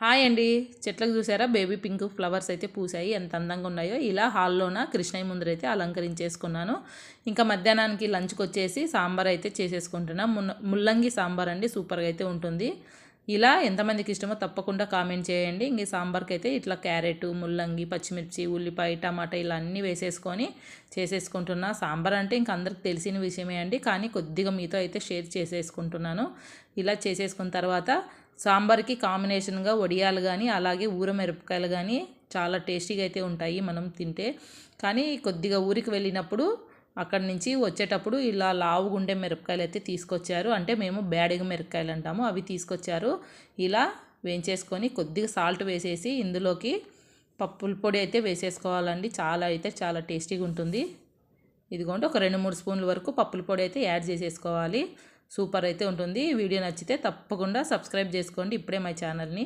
Hi అండి. చెట్లకు చూసారా బేబీ పింక్ ఫ్లవర్స్ అయితే పూసాయి. ఎంత అందంగా ఉన్నాయో. ఇలా హాల్లోన కృష్ణయ్య ముందరైతే అలంకరించేసుకున్నాను. ఇంకా మధ్యాహ్నానికి లంచ్కి వచ్చేసి సాంబార్ అయితే చేసేసుకుంటున్నా. ముల్లంగి సాంబార్ అండి, సూపర్గా అయితే ఉంటుంది. ఇలా ఎంతమందికి ఇష్టమో తప్పకుండా కామెంట్ చేయండి. ఇంక సాంబార్కి అయితే ఇట్లా క్యారెట్, ముల్లంగి, పచ్చిమిర్చి, ఉల్లిపాయ, టమాటా ఇలా అన్నీ వేసేసుకొని చేసేసుకుంటున్నా. సాంబార్ అంటే ఇంక అందరికి తెలిసిన విషయమే అండి, కానీ కొద్దిగా మీతో అయితే షేర్ చేసేసుకుంటున్నాను. ఇలా చేసేసుకున్న తర్వాత సాంబార్కి కాంబినేషన్గా వడియాలు కానీ అలాగే ఊరమిరపకాయలు కానీ చాలా టేస్టీగా అయితే ఉంటాయి మనం తింటే. కానీ కొద్దిగా ఊరికి వెళ్ళినప్పుడు అక్కడి నుంచి వచ్చేటప్పుడు ఇలా లావుగుండే మిరపకాయలు అయితే తీసుకొచ్చారు. అంటే మేము బ్యాడిగ మిరపకాయలు అంటాము, అవి తీసుకొచ్చారు. ఇలా వేయించేసుకొని కొద్దిగా సాల్ట్ వేసేసి ఇందులోకి పప్పుల పొడి అయితే వేసేసుకోవాలండి. చాలా టేస్టీగా ఉంటుంది. ఇదిగోండి, ఒక 2-3 స్పూన్ల వరకు పప్పుల పొడి అయితే యాడ్ చేసేసుకోవాలి. సూపర్ అయితే ఉంటుంది. వీడియో నచ్చితే తప్పకుండా సబ్స్క్రైబ్ చేసుకోండి ఇప్పుడే మా ఛానల్ని.